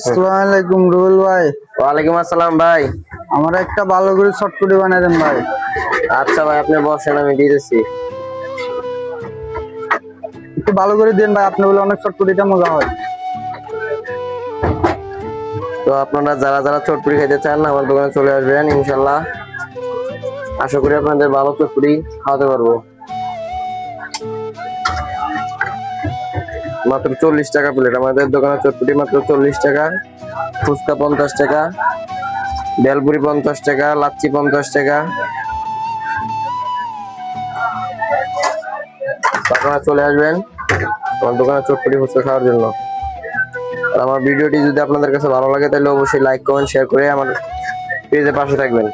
আসসালামু আলাইকুম রুবেল ভাই। ওয়ালাইকুম আসসালাম ভাই। আমার একটা ভালো করে চটপটি বানিয়ে দেন ভাই। আচ্ছা ভাই, আপনি বসেন, আমি দিতেছি। একটু ভালো করে দেন ভাই, আপনি বলে অনেক চটপটিটা মজা হয়। তো আপনারা যারা যারা চটপুরি খেতে চান আমার দোকানে চলে আসবেন, ইনশাল্লাহ আশা করি আপনাদের ভালো চটপুরি খাওয়াতে পারবো। মাত্র 40 টাকা প্লেট। আমাদের দোকানে চটপুরি মাত্র 40 টাকা, ফুচকা 50 টাকা, বেলপুরি 50 টাকা, লাচ্ছি 50 টাকা। আপনারা চলে আসবেন আমার দোকানে চটপুরি ফুচকা খাওয়ার জন্য। আর আমার ভিডিওটি যদি আপনাদের কাছে ভালো লাগে তাহলে অবশ্যই লাইক কমেন্ট শেয়ার করে আমার পেজের পাশে থাকবেন।